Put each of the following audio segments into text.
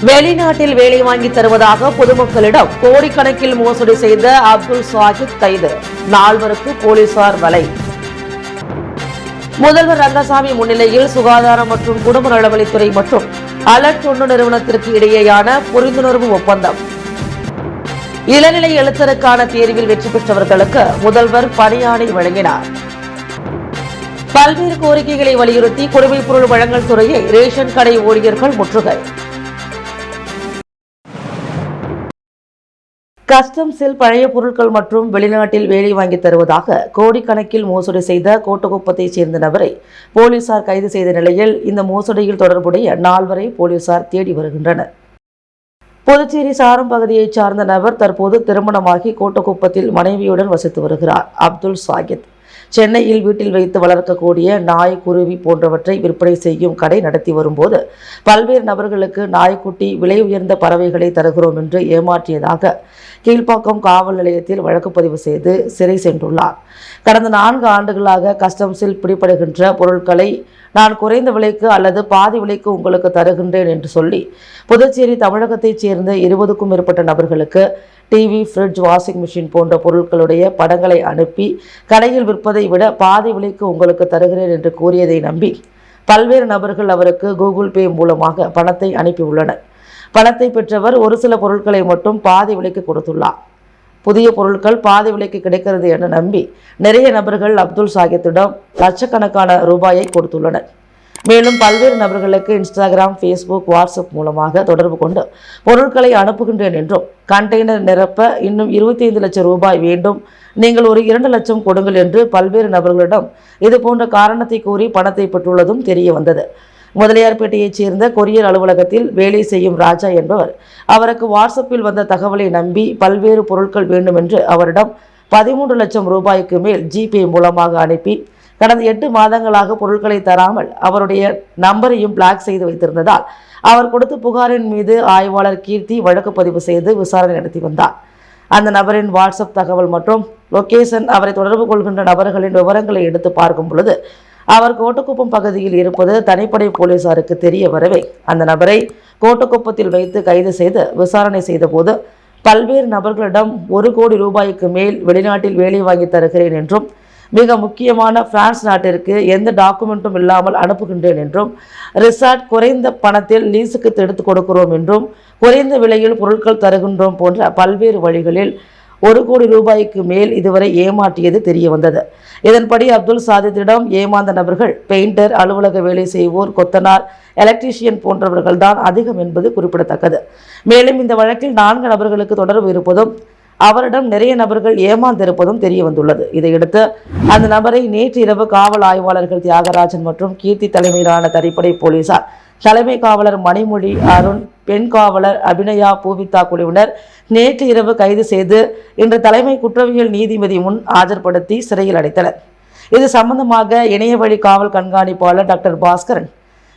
வெளிநாட்டில் வேலை வாங்கி தருவதாக பொதுமக்களிடம் கோடிக்கணக்கில் மோசடி செய்த அப்துல் சாகித் கைது, 4 போலீசார் வலை. முதல்வர் ரங்கசாமி முன்னிலையில் சுகாதாரம் மற்றும் குடும்ப நலவழித்துறை மற்றும் அலர்ட் தொண்டு நிறுவனத்திற்கு இடையேயான புரிந்துணர்வு ஒப்பந்தம். இளநிலை எழுத்தருக்கான தேர்வில் வெற்றி பெற்றவர்களுக்கு முதல்வர் பணியாணை வழங்கினார். பல்வேறு கோரிக்கைகளை வலியுறுத்தி குடிமைப்பொருள் வழங்கல் துறையை ரேஷன் கடை ஊழியர்கள் முற்றுகை. கஸ்டம்ஸில் பழைய பொருட்கள் மற்றும் வெளிநாட்டில் வேலை வாங்கி தருவதாக கோடிக்கணக்கில் மோசடி செய்த கோட்டகுப்பத்தைச் சேர்ந்த நபரை போலீசார் கைது செய்த நிலையில் இந்த மோசடியில் தொடர்புடைய 4 போலீசார் தேடி வருகின்றனர். புதுச்சேரி சாரம் பகுதியைச் சார்ந்த நபர் தற்போது திருமணமாகி கோட்டகுப்பத்தில் மனைவியுடன் வசித்து வருகிறார். அப்துல் சாகித் சென்னையில் வீட்டில் வைத்து வளர்க்கக்கூடிய நாய், குருவி போன்றவற்றை விற்பனை செய்யும் கடை நடத்தி வரும்போது பல்வேறு நபர்களுக்கு நாய்க்குட்டி, விலை உயர்ந்த பறவைகளை தருகிறோம் என்று ஏமாற்றியதாக கீழ்ப்பாக்கம் காவல் நிலையத்தில் வழக்கு பதிவு செய்து சிறை சென்றுள்ளார். கடந்த 4 ஆண்டுகளாக கஸ்டம்ஸில் பிடிபடுகின்ற பொருட்களை நான் குறைந்த விலைக்கு அல்லது பாதி விலைக்கு உங்களுக்கு தருகின்றேன் என்று சொல்லி புதுச்சேரி தமிழகத்தைச் சேர்ந்த 20க்கும் மேற்பட்ட நபர்களுக்கு டிவி, ஃப்ரிட்ஜ், வாஷிங் மிஷின் போன்ற பொருட்களுடைய படங்களை அனுப்பி கடையில் விற்பதை விட பாதி விலைக்கு உங்களுக்கு தருகிறேன் என்று கூறியதை நம்பி பல்வேறு நபர்கள் அவருக்கு கூகுள் பே மூலமாக பணத்தை அனுப்பியுள்ளனர். பணத்தை பெற்றவர் ஒரு சில பொருட்களை மட்டும் பாதி விலைக்கு கொடுத்துள்ளார். புதிய பொருட்கள் பாதி விலைக்கு கிடைக்கிறது என நம்பி நிறைய நபர்கள் அப்துல் சாகித்திடம் லட்சக்கணக்கான ரூபாயை கொடுத்துள்ளனர். மேலும் பல்வேறு நபர்களுக்கு இன்ஸ்டாகிராம், ஃபேஸ்புக், வாட்ஸ்அப் மூலமாக தொடர்பு கொண்டு பொருட்களை அனுப்புகின்றேன் என்றும், கண்டெய்னர் நிரப்ப இன்னும் 25 லட்சம் ரூபாய் வேண்டும், நீங்கள் ஒரு 2 லட்சம் கொடுங்கள் என்று பல்வேறு நபர்களிடம் இதுபோன்ற காரணத்தை கூறி பணத்தை பெற்றுள்ளதும் தெரிய வந்தது. முதலியார்பேட்டையைச் சேர்ந்த கொரியர் அலுவலகத்தில் வேலை செய்யும் ராஜா என்பவர் அவருக்கு வாட்ஸ்அப்பில் வந்த தகவலை நம்பி பல்வேறு பொருட்கள் வேண்டும் என்று அவரிடம் 13 லட்சம் ரூபாய்க்கு மேல் ஜிபே மூலமாக அனுப்பி கடந்த 8 மாதங்களாக பொருட்களை தராமல் அவருடைய நம்பரையும் பிளாக் செய்து வைத்திருந்ததால் அவர் கொடுத்த புகாரின் மீது ஆய்வாளர் கீர்த்தி வழக்கு பதிவு செய்து விசாரணை நடத்தி வந்தார். அந்த நபரின் வாட்ஸ்அப் தகவல் மற்றும் லொகேஷன், அவரை தொடர்பு கொள்கின்ற நபர்களின் விவரங்களை எடுத்து பார்க்கும் பொழுது அவர் கோட்டக்குப்பம் பகுதியில் இருப்பது தனிப்படை போலீசாருக்கு தெரிய வரவே அந்த நபரை கோட்டக்குப்பத்தில் வைத்து கைது செய்து விசாரணை செய்த போது பல்வேறு நபர்களிடம் 1 கோடி ரூபாய்க்கு மேல் வெளிநாட்டில் வேலை வாங்கி தருகிறேன் என்றும், மிக முக்கியமான பிரான்ஸ் நாட்டிற்கு எந்த டாக்குமெண்ட்டும் இல்லாமல் அனுப்புகின்றேன் என்றும், ரிசார்ட் குறைந்த பணத்தில் லீஸுக்கு எடுத்து கொடுக்கிறோம் என்றும், குறைந்த விலையில் பொருட்கள் தருகின்றோம் போன்ற பல்வேறு வழிகளில் 1 கோடி ரூபாய்க்கு மேல் இதுவரை ஏமாற்றியது தெரிய வந்தது. இதன்படி அப்துல் சாதித்திடம் ஏமாந்த நபர்கள் பெயிண்டர், அலுவலக வேலை செய்வோர், கொத்தனார், எலக்ட்ரீஷியன் போன்றவர்கள் தான் அதிகம் என்பது குறிப்பிடத்தக்கது. மேலும் இந்த வழக்கில் 4 நபர்களுக்கு தொடர்பு இருப்பதும் அவரிடம் நிறைய நபர்கள் ஏமாந்திருப்பதும் தெரிய வந்துள்ளது. இதையடுத்து அந்த நபரை நேற்று இரவு காவல் ஆய்வாளர்கள் தியாகராஜன் மற்றும் கீர்த்தி தலைமையிலான தனிப்படை போலீசார், தலைமை காவலர் மணிமொழி, அருண், பெண் காவலர் அபிநயா, பூவித்தா குழுவினர் நேற்று இரவு கைது செய்து இன்று தலைமை குற்றவியல் நீதிபதி முன் ஆஜர்படுத்தி சிறையில் அடைத்தனர். இது சம்பந்தமாக இணையவழி காவல் கண்காணிப்பாளர் டாக்டர் பாஸ்கரன்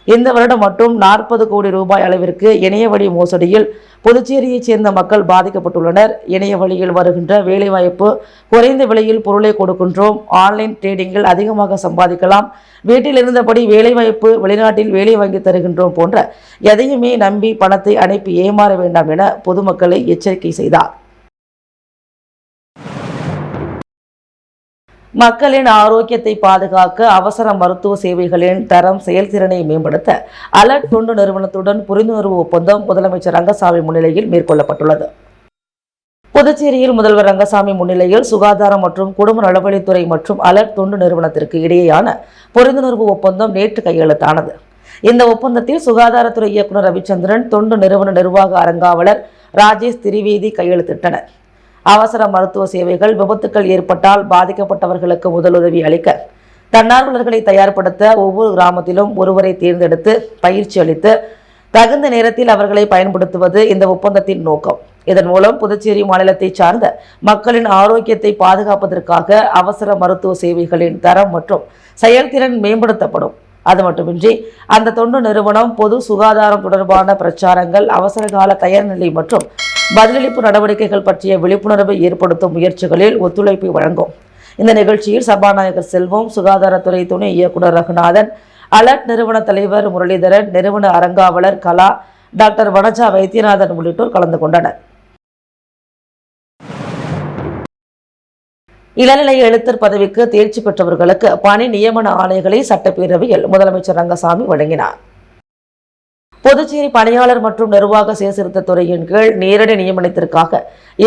இந்த வருடம் மட்டும் 40 கோடி ரூபாய் அளவிற்கு இணைய வழி மோசடியில் புதுச்சேரியைச் சேர்ந்த மக்கள் பாதிக்கப்பட்டுள்ளனர். இணைய வழியில் வருகின்ற வேலைவாய்ப்பு, குறைந்த விலையில் பொருளை கொடுக்கின்றோம், ஆன்லைன் ட்ரேடிங்கில் அதிகமாக சம்பாதிக்கலாம், வீட்டில் இருந்தபடி வேலைவாய்ப்பு, வெளிநாட்டில் வேலை வாங்கி தருகின்றோம் போன்ற எதையுமே நம்பி பணத்தை அனுப்பி ஏமாற வேண்டாம் என பொதுமக்களை எச்சரிக்கை செய்தார். மக்களின் ஆரோக்கியத்தை பாதுகாக்க அவசர மருத்துவ சேவைகளின் தரம், செயல்திறனை மேம்படுத்த அலர்ட் தொண்டு நிறுவனத்துடன் புரிந்துணர்வு ஒப்பந்தம் முதலமைச்சர் ரங்கசாமி முன்னிலையில் மேற்கொள்ளப்பட்டுள்ளது. புதுச்சேரியில் முதல்வர் ரங்கசாமி முன்னிலையில் சுகாதாரம் மற்றும் குடும்ப நலவழித்துறை மற்றும் அலர்ட் தொண்டு நிறுவனத்திற்கு இடையேயான புரிந்துணர்வு ஒப்பந்தம் நேற்று கையெழுத்தானது. இந்த ஒப்பந்தத்தில் சுகாதாரத்துறை இயக்குநர் ரவிச்சந்திரன், தொண்டு நிறுவன நிர்வாக அறங்காவலர் ராஜேஷ் திரிவேதி கையெழுத்திட்டனர். அவசர மருத்துவ சேவைகள், விபத்துக்கள் ஏற்பட்டால் பாதிக்கப்பட்டவர்களுக்கு முதலுதவி அளிக்க தன்னார்வலர்களை தயார்படுத்த ஒவ்வொரு கிராமத்திலும் ஒருவரை தேர்ந்தெடுத்து பயிற்சி அளித்து தகுந்த நேரத்தில் அவர்களை பயன்படுத்துவது இந்த ஒப்பந்தத்தின் நோக்கம். இதன் மூலம் புதுச்சேரி மாநிலத்தை சார்ந்த மக்களின் ஆரோக்கியத்தை பாதுகாப்பதற்காக அவசர மருத்துவ சேவைகளின் தரம் மற்றும் செயல்திறன் மேம்படுத்தப்படும். அது மட்டுமின்றி அந்த தொண்டு நிறுவனம் பொது சுகாதாரம் தொடர்பான பிரச்சாரங்கள், அவசரகால தயார்நிலை மற்றும் பதிலளிப்பு நடவடிக்கைகள் பற்றிய விழிப்புணர்வை ஏற்படுத்தும் முயற்சிகளில் ஒத்துழைப்பை வழங்கும். இந்த நிகழ்ச்சியில் சபாநாயகர் செல்வம், சுகாதாரத்துறை துணை இயக்குநர் ரகுநாதன், அலர்ட் நிறுவன தலைவர் முரளிதரன், நிறுவன அறங்காவலர் கலா, டாக்டர் வனஜா வைத்தியநாதன் உள்ளிட்டோர் கலந்து கொண்டனர். இளநிலை எழுத்தர் பதவிக்கு தேர்ச்சி பெற்றவர்களுக்கு பணி நியமன ஆணைகளை சட்டப்பேரவையில் முதலமைச்சர் ரங்கசாமி வழங்கினார். புதுச்சேரி பணியாளர் மற்றும் நிர்வாக சீர்திருத்த துறையின் கீழ் நேரடி நியமனத்திற்காக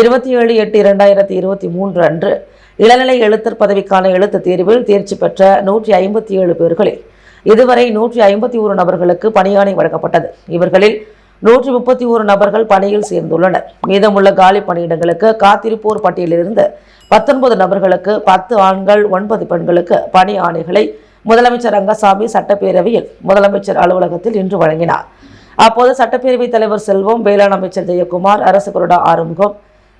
27/8/2023 அன்று இளநிலை எழுத்தர் பதவிக்கான எழுத்து தேர்வில் தேர்ச்சி பெற்ற 157 பேர்களில் இதுவரை 151 நபர்களுக்கு பணியாணை வழங்கப்பட்டது. இவர்களில் 131 நபர்கள் பணியில் சேர்ந்துள்ளனர். மீதமுள்ள காலி பணியிடங்களுக்கு காத்திருப்போர் பட்டியலிலிருந்து 19 நபர்களுக்கு 10 ஆண்கள் 9 பெண்களுக்கு பணி ஆணைகளை முதலமைச்சர் ரங்கசாமி சட்டப்பேரவையில் முதலமைச்சர் அலுவலகத்தில் இன்று வழங்கினார். அப்போது சட்டப்பேரவைத் தலைவர் செல்வம், வேளாண் அமைச்சர் ஜெயக்குமார், அரசு கொறடா ஆறுமுகம்,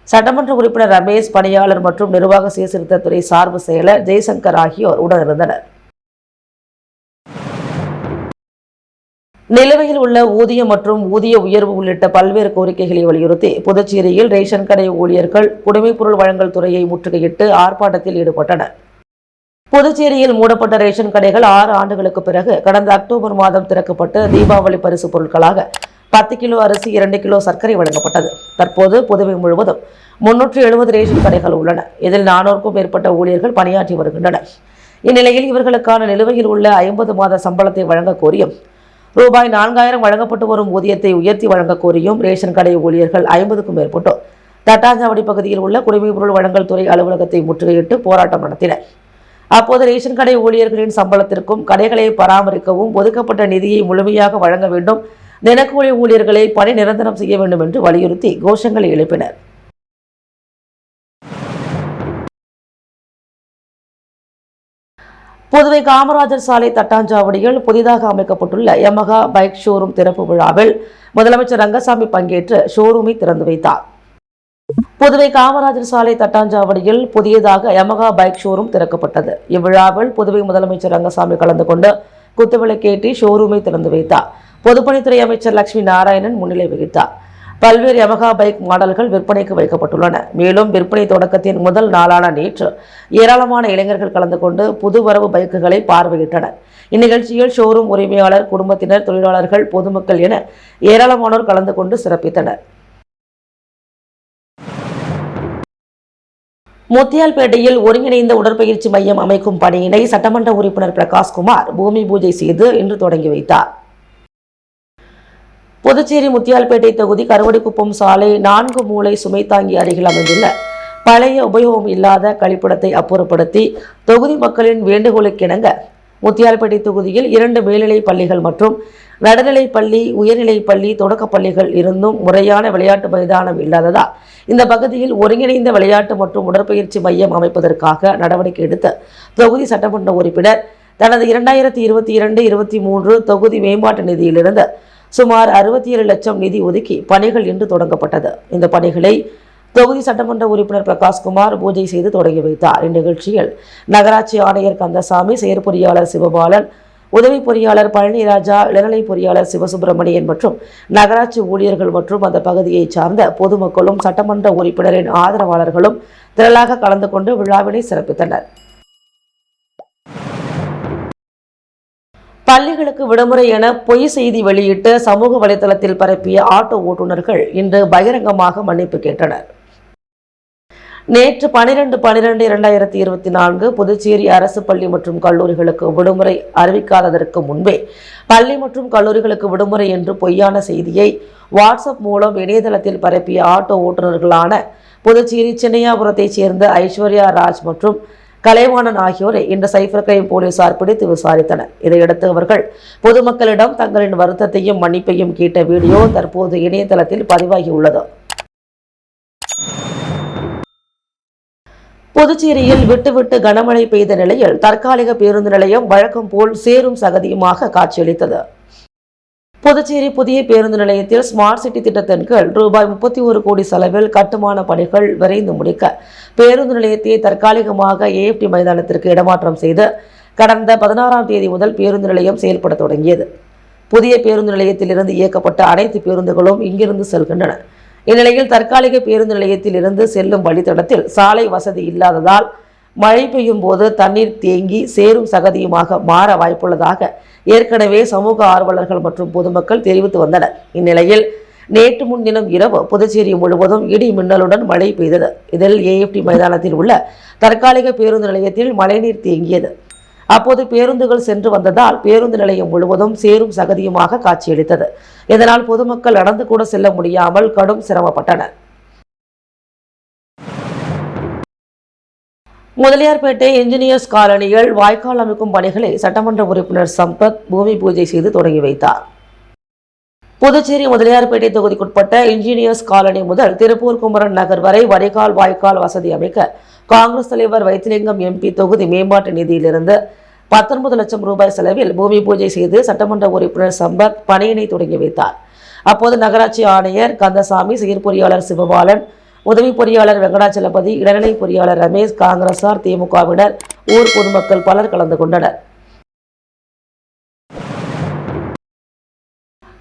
சட்டமன்ற உறுப்பினர் ரமேஷ், பணியாளர் மற்றும் நிர்வாக சீர்திருத்தத்துறை சார்பு செயலர் ஜெய்சங்கர் ஆகியோர் உடனிருந்தனர். நிலுவையில் உள்ள ஊதியம் மற்றும் ஊதிய உயர்வு உள்ளிட்ட பல்வேறு கோரிக்கைகளை வலியுறுத்தி புதுச்சேரியில் ரேஷன் கடை ஊழியர்கள் குடிமைப்பொருள் வழங்கல் துறையை முற்றுகையிட்டு ஆர்ப்பாட்டத்தில் ஈடுபட்டனர். புதுச்சேரியில் மூடப்பட்ட ரேஷன் கடைகள் 6 ஆண்டுகளுக்கு பிறகு கடந்த அக்டோபர் மாதம் திறக்கப்பட்டு தீபாவளி பரிசு பொருட்களாக 10 கிலோ அரிசி, 2 கிலோ சர்க்கரை வழங்கப்பட்டது. தற்போது புதுவை முழுவதும் 370 ரேஷன் கடைகள் உள்ளன. இதில் 400க்கும் மேற்பட்ட ஊழியர்கள் பணியாற்றி வருகின்றனர். இந்நிலையில் இவர்களுக்கான நிலுவையில் உள்ள 50 மாத சம்பளத்தை வழங்க கோரியும் ரூபாய் 4000 வழங்கப்பட்டு வரும் ஊதியத்தை உயர்த்தி வழங்க கோரியும் ரேஷன் கடை ஊழியர்கள் 50க்கும் மேற்பட்டோர் தட்டாஞ்சாவடி பகுதியில் உள்ள குடிமைப்பொருள் வழங்கல் துறை அலுவலகத்தை முற்றுகையிட்டு போராட்டம் நடத்தினர். அப்போது ரேஷன் கடை ஊழியர்களின் சம்பளத்திற்கும் கடைகளை பராமரிக்கவும் ஒதுக்கப்பட்ட நிதியை முழுமையாக வழங்க வேண்டும், தினக்கூலி ஊழியர்களை பணி நிரந்தரம் செய்ய வேண்டும் என்று வலியுறுத்தி கோஷங்களை எழுப்பினர். புதுவை காமராஜர் சாலை தட்டாஞ்சாவடியில் புதிதாக அமைக்கப்பட்டுள்ள யமஹா பைக் ஷோரூம் திறப்பு விழாவில் முதலமைச்சர் ரங்கசாமி பங்கேற்று ஷோரூமை திறந்து வைத்தார். புதுவை காமராஜர் சாலை தட்டாஞ்சாவடியில் புதியதாக யமஹா பைக் ஷோரூம் திறக்கப்பட்டது. இவ்விழாவில் புதுவை முதலமைச்சர் ரங்கசாமி கலந்து கொண்டு குத்துவிளக்கேற்றி ஷோரூமை திறந்து வைத்தார். பொதுப்பணித்துறை அமைச்சர் லட்சுமி நாராயணன் முன்னிலை வகித்தார். பல்வேறு யமஹா பைக் மாடல்கள் விற்பனைக்கு வைக்கப்பட்டுள்ளன. மேலும் விற்பனை தொடக்கத்தின் முதல் நாளான நேற்று ஏராளமான இளைஞர்கள் கலந்து கொண்டு புதுவரவு பைக்குகளை பார்வையிட்டனர். இந்நிகழ்ச்சியில் ஷோரூம் உரிமையாளர், குடும்பத்தினர், தொழிலாளர்கள், பொதுமக்கள் என ஏராளமானோர் கலந்து கொண்டு சிறப்பித்தனர். முத்தியால்பேட்டையில் ஒருங்கிணைந்த உடற்பயிற்சி மையம் அமைக்கும் பணியினை சட்டமன்ற உறுப்பினர் பிரகாஷ்குமார் பூமி பூஜை செய்து இன்று தொடங்கி வைத்தார். புதுச்சேரி முத்தியால்பேட்டை தொகுதி கருவடிக்குப்பம் சாலை 4 மூலை சுமைத்தாங்கி அருகில் அமைந்துள்ள பழைய உபயோகம் இல்லாத கழிப்பிடத்தை அப்புறப்படுத்தி தொகுதி மக்களின் வேண்டுகோளுக்கிணங்க முத்தியால்பேட்டை தொகுதியில் 2 மேல்நிலைப் பள்ளிகள் மற்றும் நடுநிலைப் பள்ளி, உயர்நிலைப் பள்ளி, தொடக்கப் பள்ளிகள் இருந்தும் முறையான விளையாட்டு மைதானம் இல்லாததால் இந்த பகுதியில் ஒருங்கிணைந்த விளையாட்டு மற்றும் உடற்பயிற்சி மையம் அமைப்பதற்காக நடவடிக்கை எடுத்த தொகுதி சட்டமன்ற உறுப்பினர் தனது 2022-23 தொகுதி மேம்பாட்டு நிதியிலிருந்து சுமார் 67 லட்சம் நிதி ஒதுக்கி பணிகள் இன்று தொடங்கப்பட்டது. இந்த பணிகளை தொகுதி சட்டமன்ற உறுப்பினர் பிரகாஷ்குமார் பூஜை செய்து தொடங்கி வைத்தார். இந்நிகழ்ச்சியில் நகராட்சி ஆணையர் கந்தசாமி, செயற்பொறியாளர் சிவபாலன், உதவி பொறியாளர் பழனிராஜா, இளநிலை பொறியாளர் சிவசுப்பிரமணியன் மற்றும் நகராட்சி ஊழியர்கள் மற்றும் அந்த பகுதியை சார்ந்த பொதுமக்களும் சட்டமன்ற உறுப்பினரின் ஆதரவாளர்களும் திரளாக கலந்து கொண்டு விழாவினை சிறப்பித்தனர். பள்ளிகளுக்கு விடுமுறை என பொய் செய்தி வெளியிட்டு சமூக வலைதளத்தில் பரப்பிய ஆட்டோ ஓட்டுநர்கள் இன்று பகிரங்கமாக மன்னிப்பு கேட்டனர். நேற்று 12/12/2024 புதுச்சேரி அரசு பள்ளி மற்றும் கல்லூரிகளுக்கு விடுமுறை அறிவிக்காததற்கு முன்பே பள்ளி மற்றும் கல்லூரிகளுக்கு விடுமுறை என்று பொய்யான செய்தியை வாட்ஸ்அப் மூலம் இணையதளத்தில் பரப்பிய ஆட்டோ ஓட்டுநர்களான புதுச்சேரி சின்னையாபுரத்தைச் சேர்ந்த ஐஸ்வர்யா ராஜ் மற்றும் கலைவாணன் ஆகியோரை இன்று சைபர் கிரைம் போலீசார் பிடித்து விசாரித்தனர். இதையடுத்து அவர்கள் பொதுமக்களிடம் தங்களின் வருத்தத்தையும் மன்னிப்பையும் கேட்ட வீடியோ தற்போது இணையதளத்தில் பதிவாகியுள்ளது. புதுச்சேரியில் விட்டுவிட்டு கனமழை பெய்த நிலையில் தற்காலிக பேருந்து நிலையம் வழக்கம் போல் சேரும் சகதியுமாக காட்சியளித்தது. புதுச்சேரி புதிய பேருந்து நிலையத்தில் ஸ்மார்ட் சிட்டி திட்டத்தின் கீழ் ரூபாய் 31 கோடி செலவில் கட்டுமான பணிகள் விரைந்து முடிக்க பேருந்து நிலையத்தை தற்காலிகமாக AFT மைதானத்திற்கு இடமாற்றம் செய்து கடந்த 16ஆம் தேதி முதல் பேருந்து நிலையம் செயல்பட தொடங்கியது. புதிய பேருந்து நிலையத்திலிருந்து இயக்கப்பட்ட அனைத்து பேருந்துகளும் இங்கிருந்து செல்கின்றன. இந்நிலையில் தற்காலிக பேருந்து நிலையத்தில் இருந்து செல்லும் வழித்தடத்தில் சாலை வசதி இல்லாததால் மழை பெய்யும் போது தண்ணீர் தேங்கி சேரும் சகதியுமாக மாற வாய்ப்புள்ளதாக ஏற்கனவே சமூக ஆர்வலர்கள் மற்றும் பொதுமக்கள் தெரிவித்து வந்தனர். இந்நிலையில் நேற்று முன்தினம் இரவு புதுச்சேரி முழுவதும் இடி மின்னலுடன் மழை பெய்தது. இதில் AFT மைதானத்தில் உள்ள தற்காலிக பேருந்து நிலையத்தில் மழைநீர் தேங்கியது. அப்போது பேருந்துகள் சென்று வந்ததால் பேருந்து நிலையம் முழுவதும் சேரும் சகதியுமாக காட்சியளித்தது. இதனால் பொதுமக்கள் நடந்து கூட செல்ல முடியாமல் கடும் சிரமப்பட்டனர். முதலியார்பேட்டை இன்ஜினியர்ஸ் காலனியில் வாய்க்கால் அமைக்கும் பணிகளை சட்டமன்ற உறுப்பினர் சம்பத் பூமி பூஜை செய்து தொடங்கி வைத்தார். புதுச்சேரி முதலியார்பேட்டை தொகுதிக்குட்பட்ட இன்ஜினியர்ஸ் காலனி முதல் திருப்பூர் குமரன் நகர் வரை வடிகால் வாய்க்கால் வசதி அமைக்க காங்கிரஸ் தலைவர் வைத்திலிங்கம் MP தொகுதி மேம்பாட்டு நிதியிலிருந்து 19 லட்சம் ரூபாய் செலவில் பூமி பூஜை செய்து சட்டமன்ற உறுப்பினர் சம்பத் பணியினை தொடங்கி வைத்தார். அப்போது நகராட்சி ஆணையர் கந்தசாமி, செயற்பொறியாளர் சிவபாலன், உதவி பொறியாளர் வெங்கடாச்சலபதி, இடைநிலை பொறியாளர் ரமேஷ், காங்கிரசார், திமுகவினர், ஊர் பொதுமக்கள் பலர் கலந்து கொண்டனர்.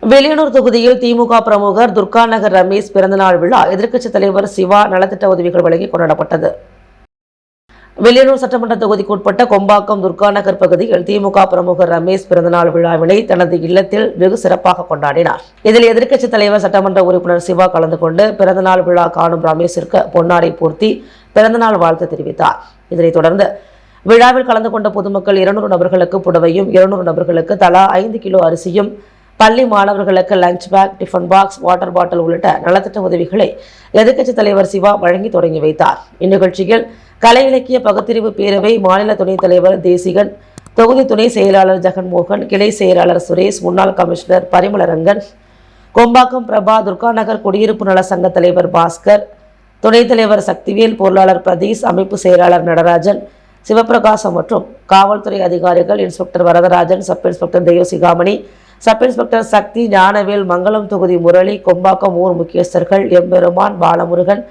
வெளியனூர் தொகுதியில் திமுக பிரமுகர் துர்காநகர் ரமேஷ் பிறந்தநாள் விழா எதிர்க்கட்சித் தலைவர் சிவா நலத்திட்ட உதவிகள் வழங்கி கொண்டாடப்பட்டது. வெளியனூர் சட்டமன்ற தொகுதிக்குட்பட்ட கொம்பாக்கம் துர்காநகர் பகுதியில் திமுக பிரமுகர் ரமேஷ் பிறந்தநாள் விழாவினை தனது இல்லத்தில் வெகு சிறப்பாக கொண்டாடினார். இதில் எதிர்க்கட்சித் தலைவர் சட்டமன்ற உறுப்பினர் சிவா கலந்து கொண்டு பிறந்தநாள் விழா காணும் ரமேஷிற்கு பொன்னாடை போர்த்தி பிறந்தநாள் வாழ்த்து தெரிவித்தார். இதனைத் தொடர்ந்து விழாவில் கலந்து கொண்ட பொதுமக்கள் 200 நபர்களுக்கு புடவையும் 200 நபர்களுக்கு தலா 5 கிலோ அரிசியும், பள்ளி மாணவர்களுக்கு lunch bag, tiffin box, water bottle உள்ளிட்ட நலத்திட்ட உதவிகளை எதிர்க்கட்சித் தலைவர் சிவா வழங்கி தொடங்கி வைத்தார். இந்நிகழ்ச்சியில் கலை இலக்கிய பகுத்தறிவு பேரவை மாநில துணைத் தலைவர் தேசிகன், தொகுதி துணை செயலாளர் ஜெகன்மோகன், கிளை செயலாளர் சுரேஷ், முன்னாள் கமிஷனர் பரிமளரங்கன், கொம்பாக்கம் பிரபா, துர்காநகர் குடியிருப்பு நல சங்க தலைவர் பாஸ்கர், துணைத் தலைவர் சக்திவேல், பொருளாளர் பிரதீஷ், அமைப்பு செயலாளர் நடராஜன், சிவபிரகாசம் மற்றும் காவல்துறை அதிகாரிகள், inspector Varadarajan, sub inspector Deivasigamani, sub inspector Sakthi, Gnanavel, Mangalam தொகுதி முரளி, கொம்பாக்கம் ஊர் முக்கியஸ்தர்கள் எம்பெருமான், பாலமுருகன்,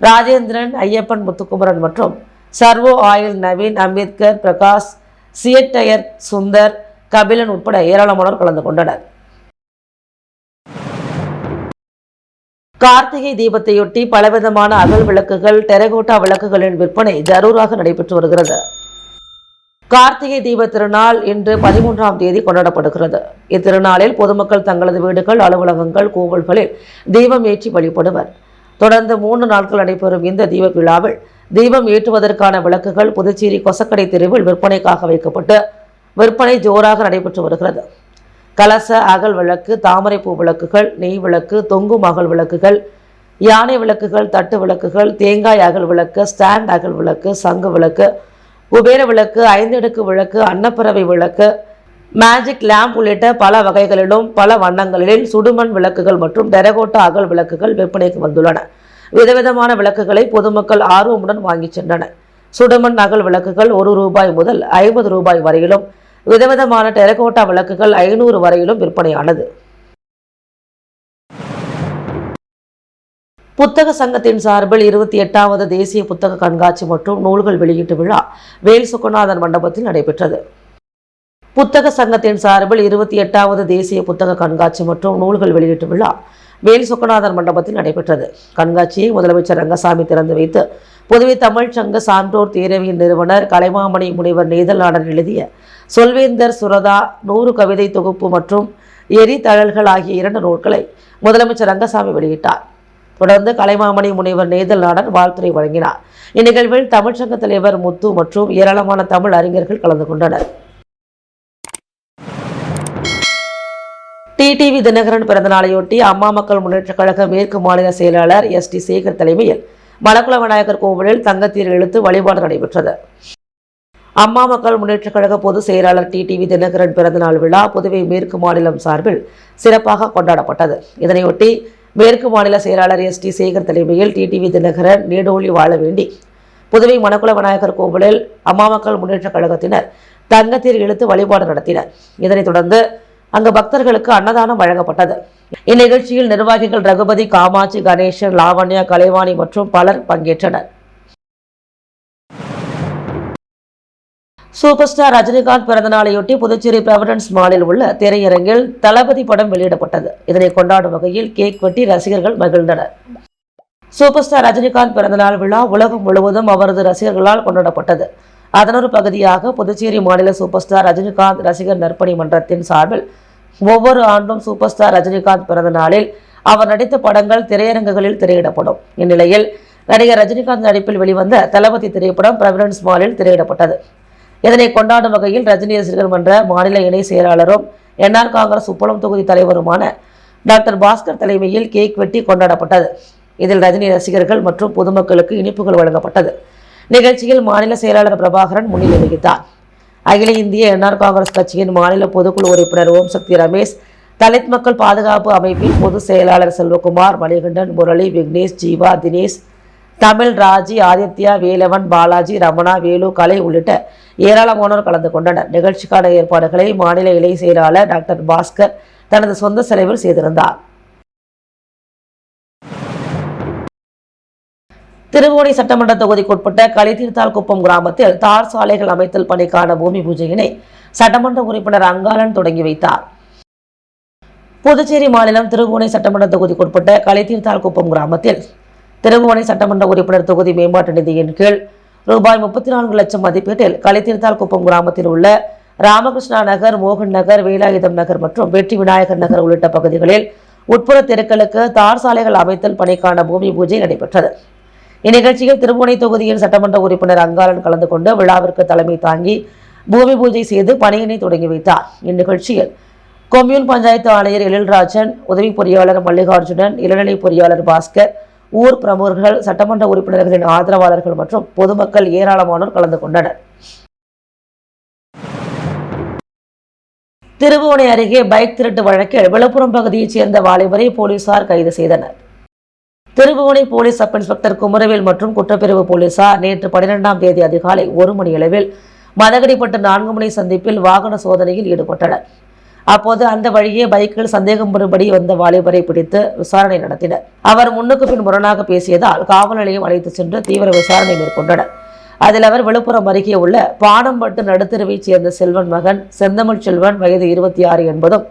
ராஜேந்திரன், ஐயப்பன், முத்துக்குமரன் மற்றும் Servo oil Naveen, Ambedkar, Prakash, CEAT tyre Sundar, Kabilan உட்பட ஏராளமானோர் கலந்து கொண்டனர். கார்த்திகை தீபத்தையொட்டி பலவிதமான அகல் விளக்குகள், டெரகோட்டா விளக்குகளின் விற்பனை ஜரூராக நடைபெற்று வருகிறது. கார்த்திகை தீப திருநாள் இன்று 13ஆம் தேதி கொண்டாடப்படுகிறது. இத்திருநாளில் பொதுமக்கள் தங்களது வீடுகள், அலுவலகங்கள், கோவில்களில் தீபம் ஏற்றி வழிபடுவர். தொடர்ந்து 3 நாட்கள் நடைபெறும் இந்த தீப விழாவில் தீபம் ஏற்றுவதற்கான விளக்குகள் புதுச்சேரி கொசக்கடை தெருவில் விற்பனைக்காக வைக்கப்பட்டு விற்பனை ஜோராக நடைபெற்று வருகிறது. கலச அகல் விளக்கு, தாமரைப்பூ விளக்குகள், நெய் விளக்கு, தொங்கும் அகல் விளக்குகள், யானை விளக்குகள், தட்டு விளக்குகள், தேங்காய் அகல் விளக்கு, ஸ்டாண்ட் அகல் விளக்கு, சங்கு விளக்கு, குபேர விளக்கு, 5 அடுக்கு விளக்கு, அன்னப்பறவை விளக்கு, மேஜிக் லேம்ப் உள்ளிட்ட பல வகைகளிலும் பல வண்ணங்களில் சுடுமண் விளக்குகள் மற்றும் டெரகோட்டா அகல் விளக்குகள் விற்பனைக்கு வந்துள்ளன. விதவிதமான விளக்குகளை பொதுமக்கள் ஆர்வமுடன் வாங்கி சென்றனர். சுடுமண் அகல் விளக்குகள் 1 ரூபாய் முதல் 50 ரூபாய் வரையிலும், விதவிதமான டெரகோட்டா விளக்குகள் 500 வரையிலும் விற்பனையானது. புத்தக சங்கத்தின் சார்பில் 28வது தேசிய புத்தக கண்காட்சி மற்றும் நூல்கள் வெளியீட்டு விழா வேல் சொக்கநாதன் மண்டபத்தில் நடைபெற்றது. புத்தக சங்கத்தின் சார்பில் 28வது தேசிய புத்தக கண்காட்சி மற்றும் நூல்கள் வெளியீட்டு விழா வேல் சொக்கநாதன் மண்டபத்தில் நடைபெற்றது. கண்காட்சியை முதலமைச்சர் ரங்கசாமி திறந்து வைத்து புதுவை தமிழ் சங்க சான்றோர் தேரவியின் நிறுவனர் கலைமாமணி முனைவர் நேதல்நாடன் எழுதிய சொல்வேந்தர் சுரதா 100 கவிதை தொகுப்பு மற்றும் எரி தழல்கள் ஆகிய 2 நூல்களை முதலமைச்சர் ரங்கசாமி வெளியிட்டார். தொடர்ந்து கலைமாமணி முனைவர் நேதல்நாடன் வாழ்த்துரை வழங்கினார். இந்நிகழ்வில் தமிழ்ச்சங்க தலைவர் முத்து மற்றும் ஏராளமான தமிழ் அறிஞர்கள் கலந்து கொண்டனர். டிடிவி தினகரன் பிறந்தநாளையொட்டி அம்மா மக்கள் முன்னேற்ற கழக மேற்கு மாநில செயலாளர் ST சேகர் தலைமையில் மணக்குள விநாயகர் கோவிலில் தங்கத்தேர் இழுத்து வழிபாடு நடைபெற்றது. அம்மா மக்கள் முன்னேற்ற கழக பொதுச் செயலாளர் டிடிவி தினகரன் பிறந்தநாள் விழா புதுவை மேற்கு மாநிலம் சார்பில் சிறப்பாக கொண்டாடப்பட்டது. இதனையொட்டி மேற்கு மாநில செயலாளர் ST சேகர் தலைமையில் டிடிவி தினகரன் நீடோழி வாழ வேண்டி புதுவை மணக்குள விநாயகர் கோவிலில் அம்மா மக்கள் முன்னேற்ற கழகத்தினர் தங்கத்தேர் இழுத்து வழிபாடு நடத்தினர். இதனைத் தொடர்ந்து அங்கு பக்தர்களுக்கு அன்னதானம் வழங்கப்பட்டது. இந்நிகழ்ச்சியில் நிர்வாகிகள் ரகுபதி, காமாட்சி, கணேசன், லாவண்யா, கலைவாணி மற்றும் பலர் பங்கேற்றனர். சூப்பர் ஸ்டார் ரஜினிகாந்த் பிறந்தநாளையொட்டி புதுச்சேரி ப்ராவிடன்ஸ் மாலில் உள்ள திரையரங்கில் தளபதி படம் வெளியிடப்பட்டது. இதனை கொண்டாடும் வகையில் கேக் வெட்டி ரசிகர்கள் மகிழ்ந்தனர். சூப்பர் ஸ்டார் ரஜினிகாந்த் பிறந்தநாள் விழா உலகம் முழுவதும் அவரது ரசிகர்களால் கொண்டாடப்பட்டது. அதன் ஒரு பகுதியாக புதுச்சேரி மாநில சூப்பர் ஸ்டார் ரஜினிகாந்த் ரசிகர் நற்பணி மன்றத்தின் சார்பில் ஒவ்வொரு ஆண்டும் சூப்பர் ஸ்டார் ரஜினிகாந்த் பிறந்த நாளில் அவர் நடித்த படங்கள் திரையரங்குகளில் திரையிடப்படும். இந்நிலையில் நடிகர் ரஜினிகாந்த் நடிப்பில் வெளிவந்த தளபதி திரைப்படம் பிரவிடன்ஸ் மாலில் திரையிடப்பட்டது. இதனை கொண்டாடும் வகையில் ரஜினி ரசிகர் மன்ற மாநில இணை செயலாளரும் என்ஆர் காங்கிரஸ் உப்பளம் தொகுதி தலைவருமான டாக்டர் பாஸ்கர் தலைமையில் கேக் வெட்டி கொண்டாடப்பட்டது. இதில் ரஜினி ரசிகர்கள் மற்றும் பொதுமக்களுக்கு இனிப்புகள் வழங்கப்பட்டது. நிகழ்ச்சியில் மாநில செயலாளர் பிரபாகரன் முன்னிலை வகித்தார். அகில இந்திய என்ஆர் காங்கிரஸ் கட்சியின் மாநில பொதுக்குழு உறுப்பினர் ஓம் சக்தி ரமேஷ், தலித் மக்கள் பாதுகாப்பு அமைப்பின் பொதுச் செயலாளர் செல்வகுமார், மணிகண்டன், முரளி, விக்னேஷ், ஜீவா, தினேஷ், தமிழ், ராஜி, ஆதித்யா, வேலவன், பாலாஜி, ரமணா, வேலு, கலை உள்ளிட்ட ஏராளமானோர் கலந்து கொண்டனர். நிகழ்ச்சிக்கான ஏற்பாடுகளை மாநில இணை செயலாளர் டாக்டர் பாஸ்கர் தனது சொந்த செலவில் செய்திருந்தார். திருவோணை சட்டமன்ற தொகுதிக்குட்பட்ட களித்தீர்த்தால்குப்பம் கிராமத்தில் தார் சாலைகள் அமைத்தல் பணிக்கான பூமி பூஜையினை சட்டமன்ற உறுப்பினர் அங்காளன் தொடங்கி வைத்தார். புதுச்சேரி மாநிலம் திருவோணை சட்டமன்ற தொகுதிக்குட்பட்ட களித்தீர்த்தால்குப்பம் கிராமத்தில் திருவோணை சட்டமன்ற உறுப்பினர் தொகுதி மேம்பாட்டு நிதியின் கீழ் ரூபாய் 34 லட்சம் மதிப்பீட்டில் களித்தீர்த்தால்குப்பம் கிராமத்தில் உள்ள ராமகிருஷ்ணா நகர், மோகன் நகர், வேலாயுதம் நகர் மற்றும் வெற்றி விநாயகர் நகர் உள்ளிட்ட பகுதிகளில் உட்புற தெருக்களுக்கு தார் சாலைகள் அமைத்தல் பணிக்கான பூமி பூஜை நடைபெற்றது. இந்நிகழ்ச்சியில் திருவோணை தொகுதியின் சட்டமன்ற உறுப்பினர் அங்காளன் கலந்து கொண்டு விழாவிற்கு தலைமை தாங்கி பூமி பூஜை செய்து பணியினை தொடங்கி வைத்தார். இந்நிகழ்ச்சியில் கொம்யூன் பஞ்சாயத்து ஆணையர் எழில்ராஜன், உதவி பொறியாளர் மல்லிகார்ஜுனன், இளநிலை பொறியாளர் பாஸ்கர், ஊர் பிரமுகர்கள், சட்டமன்ற உறுப்பினர்களின் ஆதரவாளர்கள் மற்றும் பொதுமக்கள் ஏராளமானோர் கலந்து கொண்டனர். திருவோணை அருகே பைக் திருட்டு வழக்கில் விழுப்புரம் பகுதியைச் சேர்ந்த வாலிபரை போலீசார் கைது செய்தனர். திருவோணை போலீஸ் சப் இன்ஸ்பெக்டர் குமரவேல் மற்றும் குற்றப்பிரிவு போலீசார் நேற்று 12ஆம் தேதி அதிகாலை 1 மணி அளவில் மதகடிப்பட்டு 4 முனை சந்திப்பில் வாகன சோதனையில் ஈடுபட்டனர். அப்போது அந்த வழியே பைக்கில் சந்தேகம் வரும்படி வந்த வாலிபரை பிடித்து விசாரணை நடத்தினர். அவர் முன்னுக்கு பின் முரணாக பேசியதால் காவல் நிலையம் அழைத்து சென்று தீவிர விசாரணை மேற்கொண்டனர். அதில் அவர் விழுப்புரம் அருகே உள்ள பானம்பட்டு நடுத்தெருவைச் சேர்ந்த செல்வன் மகன் செந்தமிழ் செல்வன், வயது 26 என்பதும்,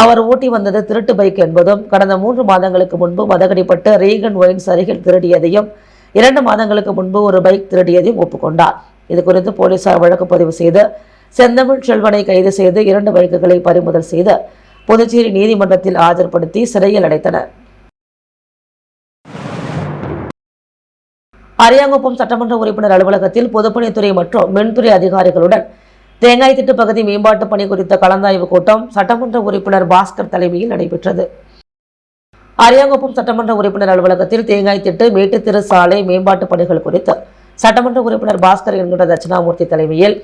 அவர் ஓட்டி வந்தது திருட்டு பைக் என்பதும், கடந்த 3 மாதங்களுக்கு முன்பு மதகடிப்பட்டு ரீகன் ஒயின்ஸ் அருகில் திருடியதையும், 2 மாதங்களுக்கு முன்பு ஒரு பைக் திருடியதையும் ஒப்புக்கொண்டார். இதுகுறித்து போலீசார் வழக்கு பதிவு செய்து செந்தமிழ் செல்வனை கைது செய்து 2 பைக்குகளை பறிமுதல் செய்து புதுச்சேரி நீதிமன்றத்தில் ஆஜர்படுத்தி சிறையில் அடைத்தனர். அரியாங்குப்பம் சட்டமன்ற உறுப்பினர் அலுவலகத்தில் பொதுப்பணித்துறை மற்றும் மின்துறை அதிகாரிகளுடன் தேங்காய் திட்டு பகுதி மேம்பாட்டு பணி குறித்த கலந்தாய்வு கூட்டம் சட்டமன்ற உறுப்பினர் பாஸ்கர் தலைமையில் நடைபெற்றது. அரியாங்குப்பம் சட்டமன்ற உறுப்பினர் அலுவலகத்தில் தேங்காய் திட்டு, மேட்டுத்திரு சாலை மேம்பாட்டு பணிகள் குறித்து சட்டமன்ற உறுப்பினர் பாஸ்கர் என்கிற தட்சிணாமூர்த்தி தலைமையில்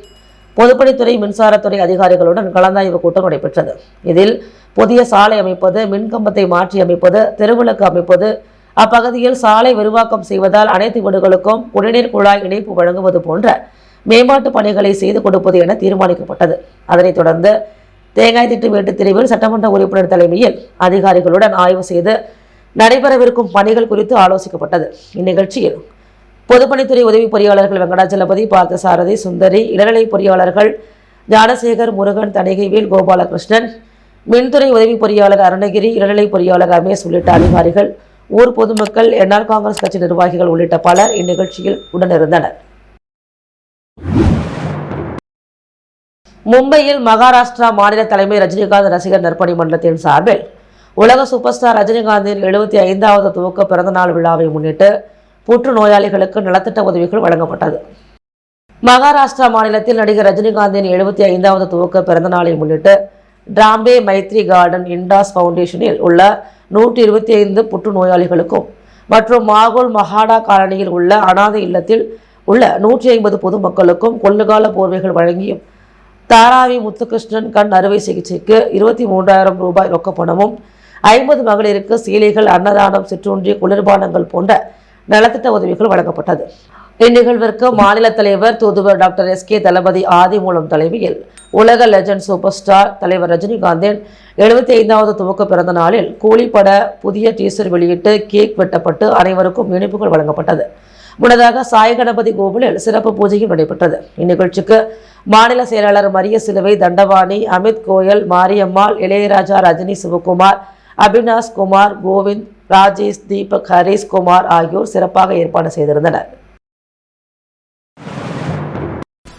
பொதுப்பணித்துறை, மின்சாரத்துறை அதிகாரிகளுடன் கலந்தாய்வு கூட்டம் நடைபெற்றது. இதில் புதிய சாலை அமைப்பது, மின்கம்பத்தை மாற்றி அமைப்பது, தெருவிளக்கு அமைப்பது, அப்பகுதியில் சாலை விரிவாக்கம் செய்வதால் அனைத்து வீடுகளுக்கும் குடிநீர் குழாய் இணைப்பு வழங்குவது போன்ற மேம்பாட்டு பணிகளை செய்து கொடுப்பது என தீர்மானிக்கப்பட்டது. அதனைத் தொடர்ந்து தேங்காய் திட்டு மேட்டுத்திருவில் சட்டமன்ற உறுப்பினர் தலைமையில் அதிகாரிகளுடன் ஆய்வு செய்து நடைபெறவிருக்கும் பணிகள் குறித்து ஆலோசிக்கப்பட்டது. இந்நிகழ்ச்சியில் பொதுப்பணித்துறை உதவி பொறியாளர்கள் வெங்கடாச்சலபதி, பார்த்தசாரதி, சுந்தரி, இளநிலை பொறியாளர்கள் ஞானசேகர், முருகன், தணிகைவேல், கோபாலகிருஷ்ணன், மின்துறை உதவி பொறியாளர் அருணகிரி, இளநிலை பொறியாளர் ரமேஷ் உள்ளிட்ட அதிகாரிகள், ஊர் பொதுமக்கள், என்ஆர் காங்கிரஸ் கட்சி நிர்வாகிகள் உள்ளிட்ட பலர் இந்நிகழ்ச்சியில் உடனிருந்தனர். மும்பையில் மகாராஷ்டிரா மாநில தலைமை ரஜினிகாந்த் ரசிகர் நற்பணி மன்றத்தின் சார்பில் உலக சூப்பர் ஸ்டார் ரஜினிகாந்தின் 75வது துவக்க பிறந்தநாள் விழாவை முன்னிட்டு புற்றுநோயாளிகளுக்கு நலத்திட்ட உதவிகள் வழங்கப்பட்டது. மகாராஷ்டிரா மாநிலத்தில் நடிகர் ரஜினிகாந்தின் 75வது துவக்க பிறந்தநாளை முன்னிட்டு டிராம்பே மைத்ரி கார்டன் இண்டாஸ் ஃபவுண்டேஷனில் உள்ள 125 புற்றுநோயாளிகளுக்கும் மற்றும் மாகோல் மஹாடா காலனியில் உள்ள அனாதை இல்லத்தில் உள்ள 150 பொதுமக்களுக்கும் கொள்ளுகால போர்வைகள் வழங்கியும், தாராவி முத்துகிருஷ்ணன் கண் அறுவை சிகிச்சைக்கு 23,000 ரூபாய் ரொக்கப்பணமும், 50 மகளிருக்கு சீலைகள், அன்னதானம், சிற்றுண்டி, குளிர்பானங்கள் போன்ற நலத்திட்ட உதவிகள் வழங்கப்பட்டது. இந்நிகழ்விற்கு மாநில தலைவர் தூதுவர் டாக்டர் எஸ்.கே. தளபதி ஆதிமூலம் தலைமையில் உலக லெஜண்ட் சூப்பர் ஸ்டார் தலைவர் ரஜினிகாந்தின் 75வது துவக்க பிறந்த நாளில் கூலிப்பட புதிய டீசர் வெளியிட்டு கேக் வெட்டப்பட்டு அனைவருக்கும் இனிப்புகள் வழங்கப்பட்டது. முன்னதாக சாய் கணபதி கோவிலில் சிறப்பு பூஜையும் நடைபெற்றது. இந்நிகழ்ச்சிக்கு மாநில செயலாளர் மரிய சிலுவை, தண்டவாணி, அமித் கோயல், மாரியம்மாள், இளையராஜா, ரஜினி, சிவகுமார், அபினாஷ் குமார், கோவிந்த், ராஜேஷ், தீபக், ஹரிஸ் குமார் ஆகியோர் சிறப்பாக ஏற்பாடு செய்திருந்தனர்.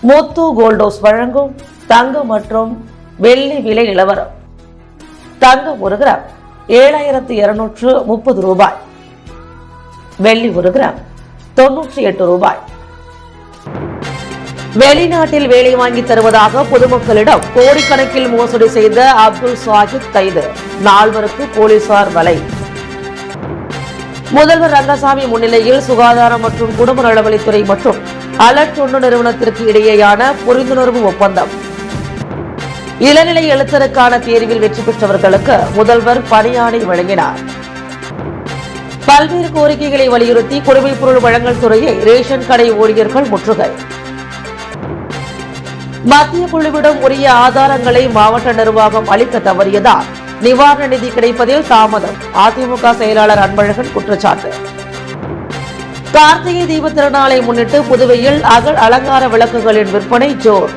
முத்து கோல்ட் ஹவுஸ் வழங்கும் தங்கம் மற்றும் வெள்ளி விலை நிலவரம். தங்கம் 1 கிராம் 7230 ரூபாய். வெள்ளி 1 கிராம் 98 ரூபாய். வெளிநாட்டில் வேலை வாங்கி தருவதாக பொதுமக்களிடம் கோடிக்கணக்கில் மோசடி செய்த அப்துல் சாஹித் கைது. 4 போலீசார் வலை. முதல்வர் ரங்கசாமி முன்னிலையில் சுகாதாரம் மற்றும் குடும்ப நலவழித்துறை மற்றும் அலர்ட் தொண்டு நிறுவனத்திற்கு இடையேயான புரிந்துணர்வு ஒப்பந்தம். இளநிலை எழுத்தருக்கான தேர்வில் வெற்றி பெற்றவர்களுக்கு முதல்வர் பணியாணை வழங்கினார். பல்வேறு கோரிக்கைகளை வலியுறுத்தி குடிமைப் பொருள் வழங்கல் துறையை ரேஷன் கடை ஊழியர்கள் முற்றுகை. மத்திய குழுவிடம் உரிய ஆதாரங்களை மாவட்ட நிர்வாகம் அளிக்க தவறியதால் நிவாரண நிதி கிடைப்பதில் தாமதம். அதிமுக செயலாளர் அன்பழகன் குற்றச்சாட்டு. கார்த்திகை தீப திருநாளை முன்னிட்டு புதுவையில் அலங்கார விளக்குகளின் விற்பனை ஜோர்.